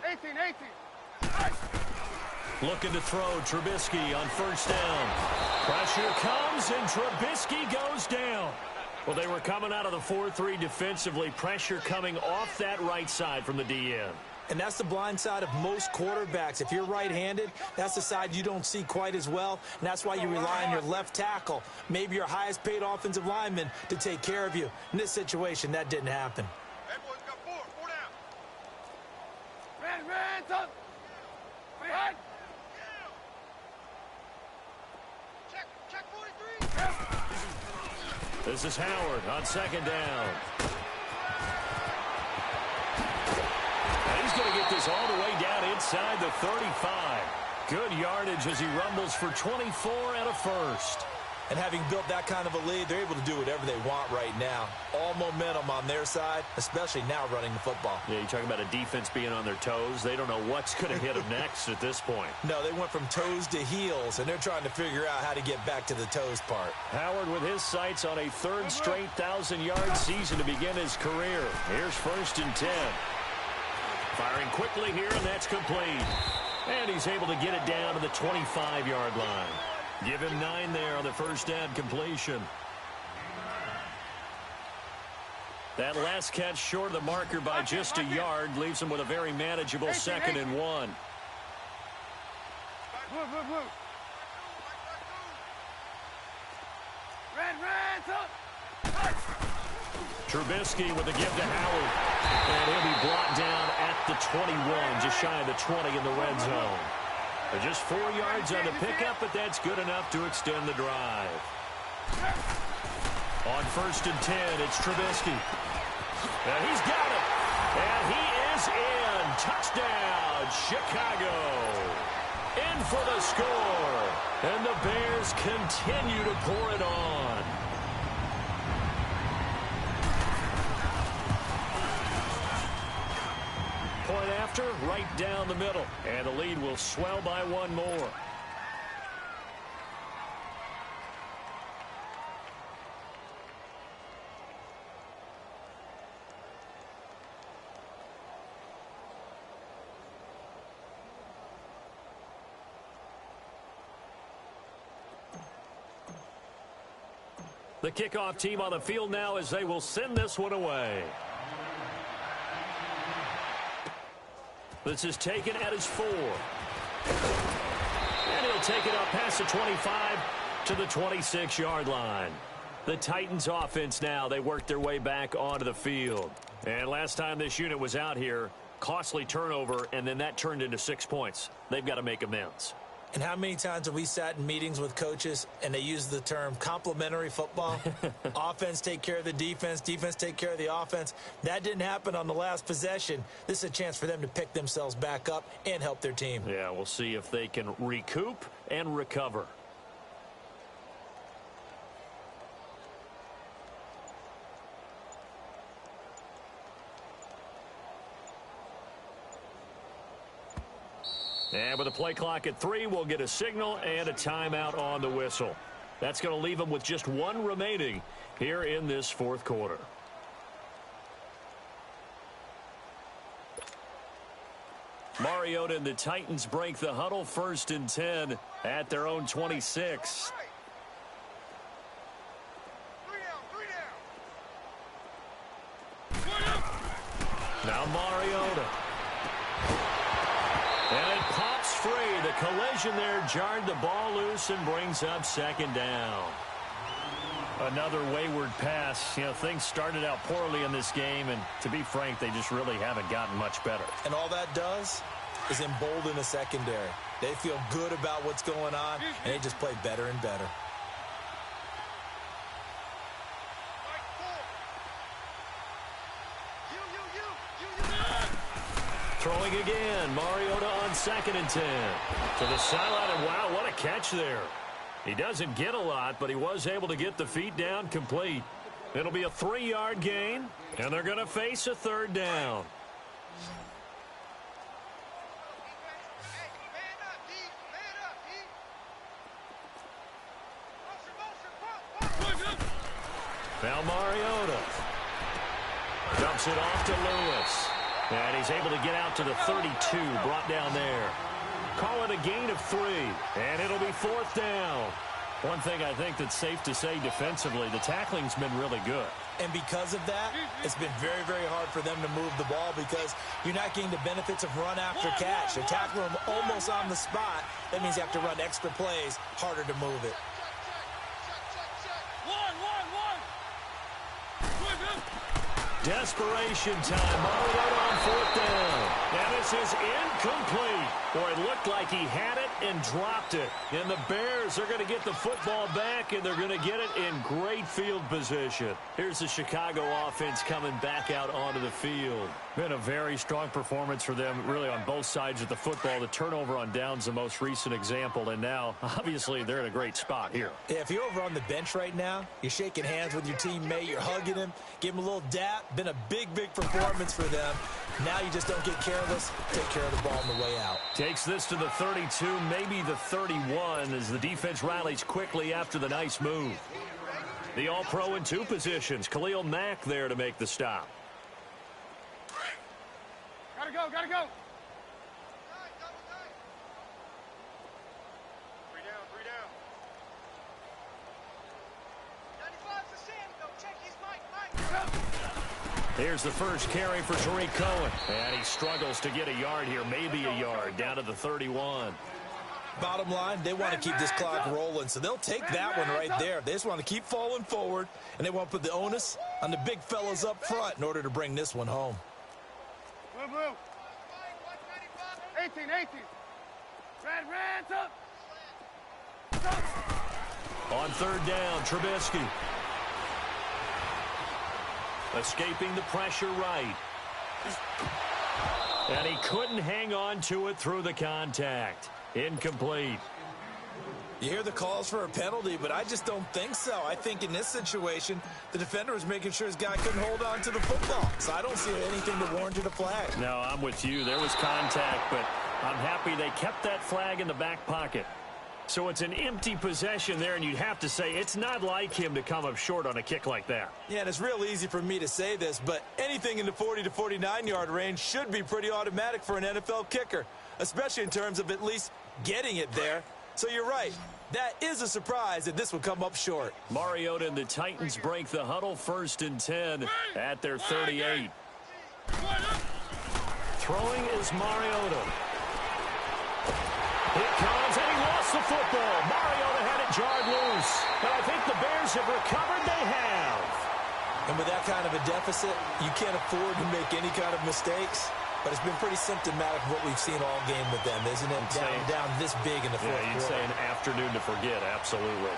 18. Looking to throw, Trubisky on 1st down. Pressure comes, and Trubisky goes down. Well, they were coming out of the 4-3 defensively. Pressure coming off that right side from the DN. And that's the blind side of most quarterbacks. If you're right-handed, that's the side you don't see quite as well. And that's why you rely on your left tackle, maybe your highest-paid offensive lineman, to take care of you. In this situation, that didn't happen. Hey, boys, got 4 down. Reds up. Behind. Check 43. This is Howard on 2nd down. He's going to get this all the way down inside the 35. Good yardage as he rumbles for 24 and a first. And having built that kind of a lead, they're able to do whatever they want right now. All momentum on their side, especially now running the football. Yeah, you're talking about a defense being on their toes. They don't know what's going to hit them next at this point. No, they went from toes to heels, and they're trying to figure out how to get back to the toes part. Howard with his sights on a third straight 1,000-yard season to begin his career. Here's 1st and 10. Firing quickly here, and that's complete. And he's able to get it down to the 25-yard line. Give him 9 there on the first down completion. That last catch short of the marker by just a yard leaves him with a very manageable 2nd and 1. Trubisky with a give to Howard. And he'll be brought down at the 21, just shy of the 20 in the red zone. They're just 4 yards on the pickup, but that's good enough to extend the drive. On 1st and 10, it's Trubisky. And he's got it. And he is in. Touchdown, Chicago. In for the score. And the Bears continue to pour it on. Point after, right down the middle. And the lead will swell by 1 more. The kickoff team on the field now as they will send this one away. This is taken at his 4. And he'll take it up past the 25 to the 26-yard line. The Titans offense now, they work their way back onto the field. And last time this unit was out here, costly turnover, and then that turned into 6 points. They've got to make amends. And how many times have we sat in meetings with coaches and they use the term complementary football? Offense take care of the defense, defense take care of the offense. That didn't happen on the last possession. This is a chance for them to pick themselves back up and help their team. Yeah, we'll see if they can recoup and recover. And with the play clock at 3, we'll get a signal and a timeout on the whistle. That's going to leave them with just 1 remaining here in this 4th quarter. Mariota and the Titans break the huddle, 1st and 10 at their own 26. Now Mariota. And it pops free. The collision there jarred the ball loose and brings up 2nd down. Another wayward pass. You know, things started out poorly in this game, and to be frank, they just really haven't gotten much better. And all that does is embolden the secondary. They feel good about what's going on, and they just play better and better. Throwing again. Mariota on 2nd and 10. To the sideline, and wow, what a catch there. He doesn't get a lot, but he was able to get the feet down complete. It'll be a 3-yard gain, and they're going to face a 3rd down. Now Mariota dumps it off to Lewis. And he's able to get out to the 32, brought down there. Call it a gain of 3, and it'll be 4th down. One thing I think that's safe to say defensively, the tackling's been really good. And because of that, it's been very, very hard for them to move the ball because you're not getting the benefits of run after catch. They're tackling them almost on the spot. That means you have to run extra plays, harder to move it. Desperation time. Mariota on 4th down. And this is incomplete. Boy, it looked like he had it and dropped it. And the Bears are going to get the football back, and they're going to get it in great field position. Here's the Chicago offense coming back out onto the field. Been a very strong performance for them, really, on both sides of the football. The turnover on downs, the most recent example. And now, obviously, they're in a great spot here. Yeah, if you're over on the bench right now, you're shaking hands with your teammate, you're hugging him, give him a little dap. Been a big performance for them. Now you just don't get careless. Take care of the ball on the way out. Takes this to the 32, maybe the 31, as the defense rallies quickly after the nice move. The All-Pro in 2 positions. Khalil Mack there to make the stop. Gotta go, gotta go. 3 down, 3 down. 95's the sand, though. Check his mic. Here's the first carry for Tariq Cohen. And he struggles to get a yard here, maybe a yard, down to the 31. Bottom line, they want to keep this clock rolling, so they'll take that one right there. They just want to keep falling forward, and they want to put the onus on the big fellas up front in order to bring this one home. Blue, blue. 18, 18. Red, up. On 3rd down, Trubisky. Escaping the pressure right. And he couldn't hang on to it through the contact. Incomplete. You hear the calls for a penalty, but I just don't think so. I think in this situation, the defender was making sure his guy couldn't hold on to the football. So I don't see anything that warranted a flag. No, I'm with you. There was contact, but I'm happy they kept that flag in the back pocket. So it's an empty possession there, and you'd have to say it's not like him to come up short on a kick like that. Yeah, and it's real easy for me to say this, but anything in the 40 to 49-yard range should be pretty automatic for an NFL kicker, especially in terms of at least getting it there. So you're right. That is a surprise that this would come up short. Mariota and the Titans break the huddle, 1st and 10 at their 38. Throwing is Mariota. Here comes, and he lost the football. Mariota had it jarred loose. But I think the Bears have recovered. They have. And with that kind of a deficit, you can't afford to make any kind of mistakes. But it's been pretty symptomatic of what we've seen all game with them, isn't it? Down this big in the fourth quarter. You'd say an afternoon to forget, absolutely.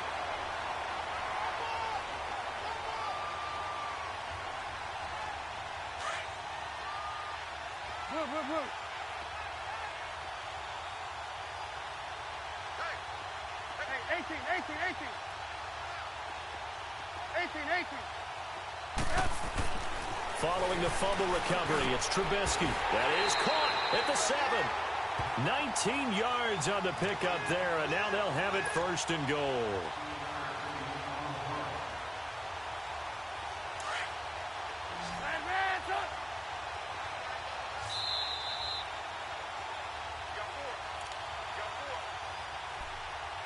Blue. Hey, 18. 18. Following the fumble recovery, it's Trubisky. That is caught at the 7. 19 yards on the pickup there, and now they'll have it 1st and goal.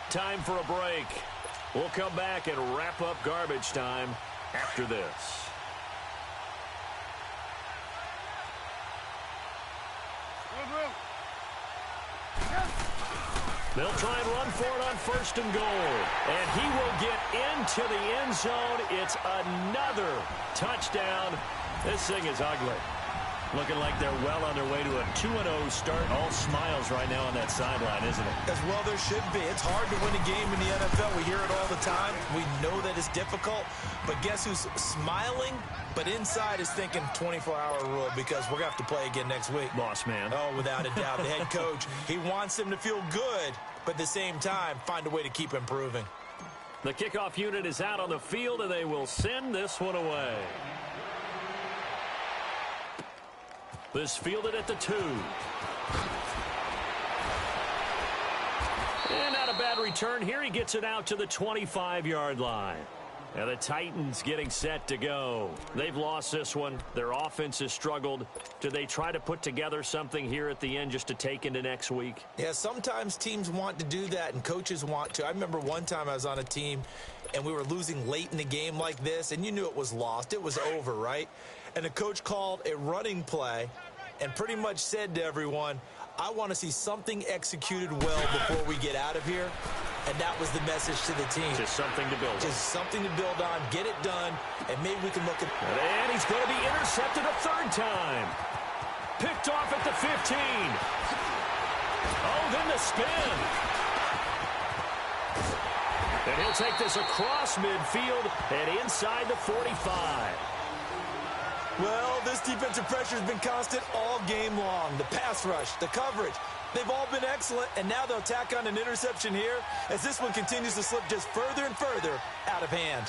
Time for a break. We'll come back and wrap up garbage time after this. They'll try and run for it on 1st and goal. And he will get into the end zone. It's another touchdown. This thing is ugly. Looking like they're well on their way to a 2-0 start. All smiles right now on that sideline, isn't it? As well there should be. It's hard to win a game in the NFL. We hear it all the time. We know that it's difficult. But guess who's smiling? But inside is thinking 24-hour rule, because we're going to have to play again next week. Boss man. Oh, without a doubt. The head coach, he wants them to feel good, but at the same time, find a way to keep improving. The kickoff unit is out on the field, and they will send this one away. This fielded at the 2. And not a bad return here. He gets it out to the 25-yard line. And the Titans getting set to go. They've lost this one. Their offense has struggled. Do they try to put together something here at the end just to take into next week? Yeah, sometimes teams want to do that and coaches want to. I remember one time I was on a team and we were losing late in the game like this, and you knew it was lost. It was over, right? And the coach called a running play and pretty much said to everyone, I want to see something executed well before we get out of here. and that was the message to the team. Just something to build on. Just something to build on, get it done, and maybe we can look at... And he's going to be intercepted a third time. Picked off at the 15. Oh, then the spin. And he'll take this across midfield and inside the 45. Well, this defensive pressure has been constant all game long. The pass rush, the coverage, they've all been excellent, and now they'll tack on an interception here as this one continues to slip just further and further out of hand.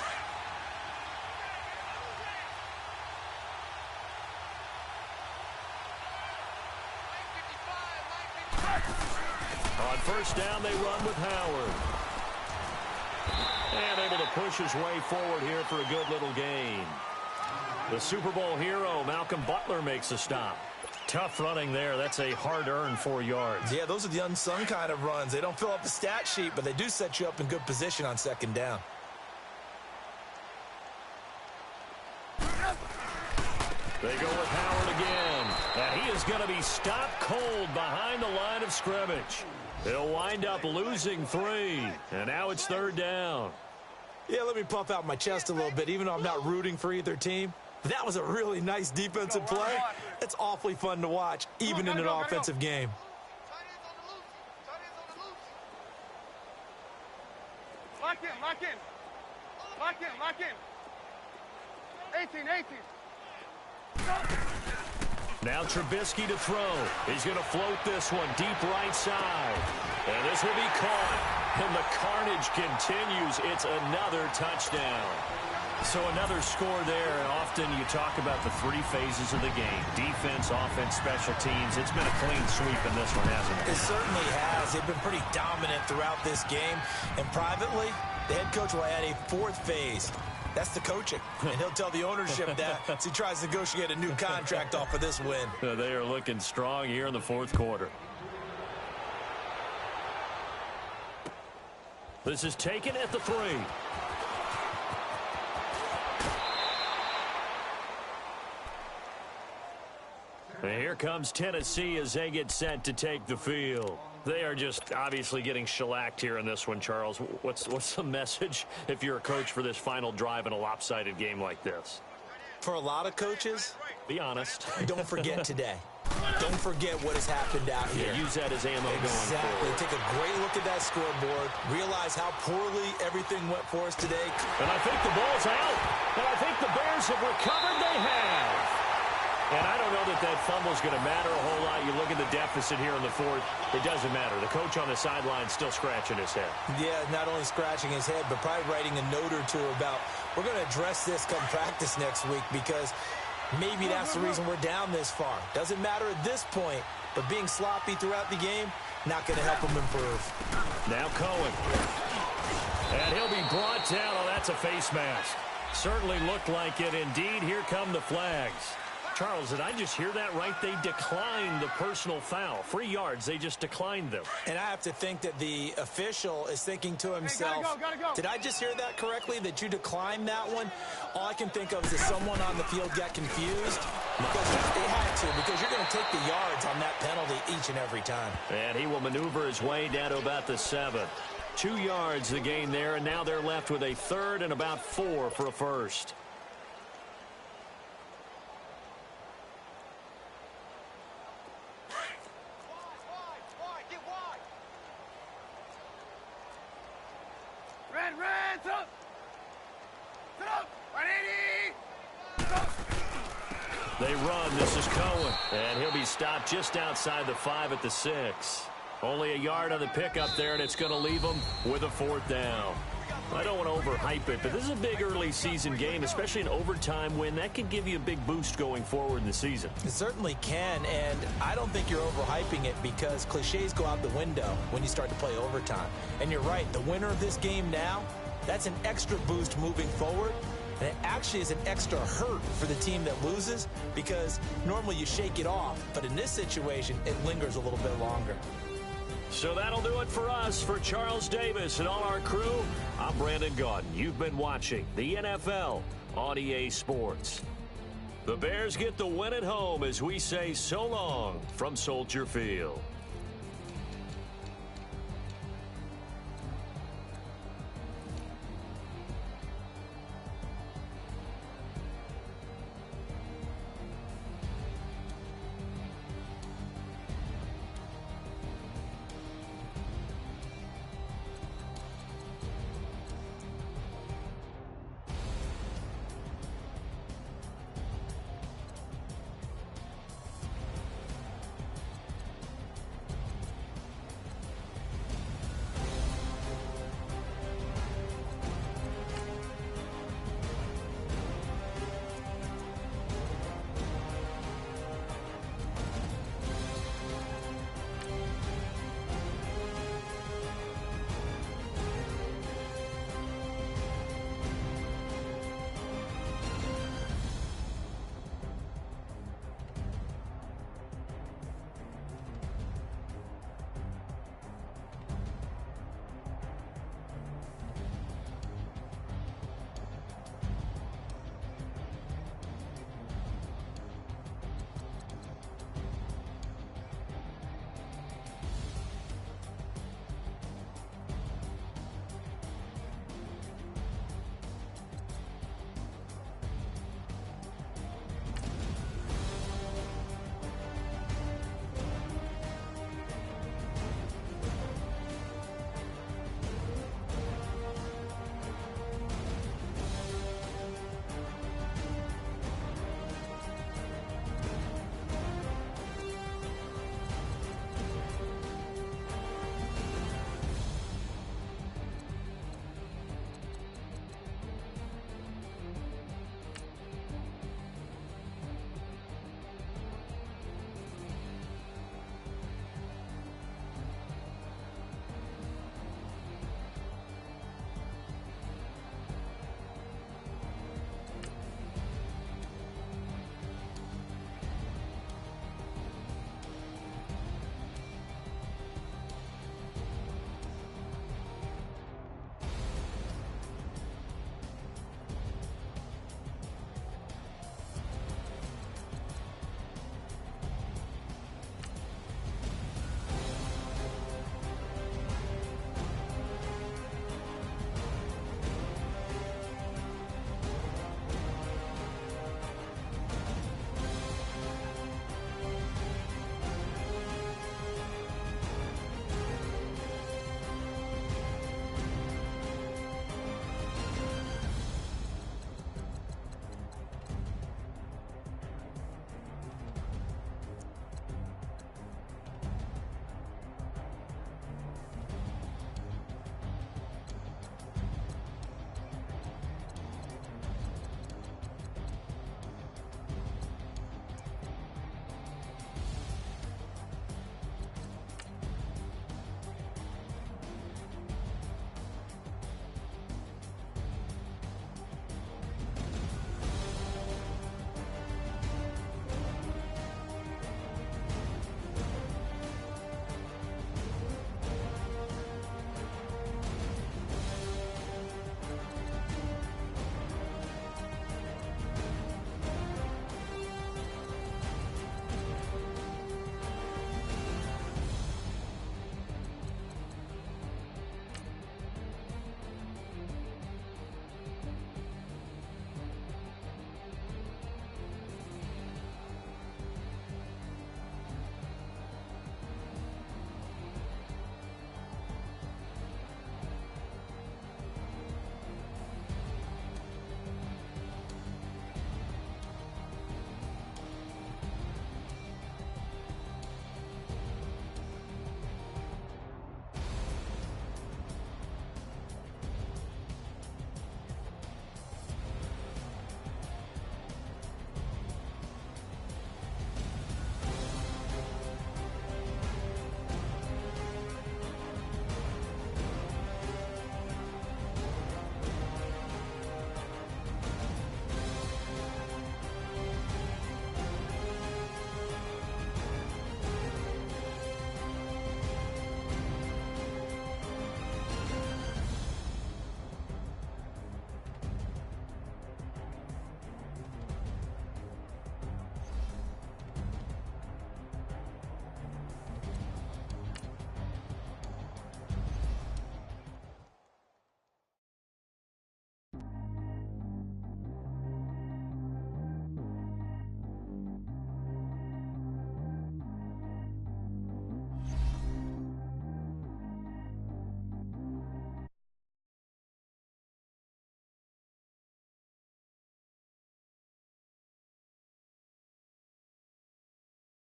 On first down, they run with Howard. And able to push his way forward here for a good little gain. The Super Bowl hero, Malcolm Butler, makes a stop. Tough running there. That's a hard-earned 4 yards. Yeah, those are the unsung kind of runs. They don't fill up the stat sheet, but they do set you up in good position on second down. They go with Howard again. And he is going to be stopped cold behind the line of scrimmage. He'll wind up losing 3. And now it's third down. Yeah, let me puff out my chest a little bit, even though I'm not rooting for either team. That was a really nice defensive play. It's awfully fun to watch, even in an offensive game. Lock in, lock in. Lock in, lock in. 18, 18. Now Trubisky to throw. He's going to float this one deep right side. And this will be caught. And the carnage continues. It's another touchdown. So another score there. And often you talk about the 3 phases of the game. Defense, offense, special teams. It's been a clean sweep in this one, hasn't it? It certainly has. They've been pretty dominant throughout this game. And privately, the head coach will add a 4th phase. That's the coaching. And he'll tell the ownership that as he tries to negotiate a new contract off of this win. They are looking strong here in the 4th quarter. This is taken at the 3. And here comes Tennessee as they get set to take the field. They are just obviously getting shellacked here in this one, Charles. What's the message if you're a coach for this final drive in a lopsided game like this? For a lot of coaches, be honest. Don't forget today. Don't forget what has happened out here. Yeah, use that as ammo going Exactly. forward. Take a great look at that scoreboard. Realize how poorly everything went for us today. And I think the ball's out. And I think the Bears have recovered. They have. And I don't know that that fumble is going to matter a whole lot. You look at the deficit here in the 4th. It doesn't matter. The coach on the sideline still scratching his head. Yeah, not only scratching his head, but probably writing a note or two about, we're going to address this come practice next week because maybe that's the reason we're down this far. Doesn't matter at this point, but being sloppy throughout the game, not going to help him improve. Now Cohen. And he'll be brought down. Oh, that's a face mask. Certainly looked like it. Indeed, here come the flags. Charles, did I just hear that right? They declined the personal foul. 3 yards, they just declined them. And I have to think that the official is thinking to himself, gotta go. Did I just hear that correctly, that you declined that one? All I can think of is that someone on the field got confused because they had to, because you're going to take the yards on that penalty each and every time. And he will maneuver his way down to about the 7. 2 yards the gain there, and now they're left with a 3rd and about 4 for a first. Red, sit up! Sit up! 180! They run. This is Cohen. And he'll be stopped just outside the 5 at the 6. Only a yard on the pickup there, and it's going to leave them with a 4th down. I don't want to overhype it, but this is a big early season game, especially an overtime win. That can give you a big boost going forward in the season. It certainly can, and I don't think you're overhyping it because cliches go out the window when you start to play overtime. And you're right, the winner of this game now, that's an extra boost moving forward. And it actually is an extra hurt for the team that loses because normally you shake it off, but in this situation, it lingers a little bit longer. So that'll do it for us. For Charles Davis and all our crew, I'm Brandon Gaudin. You've been watching the NFL on EA Sports. The Bears get the win at home as we say so long from Soldier Field.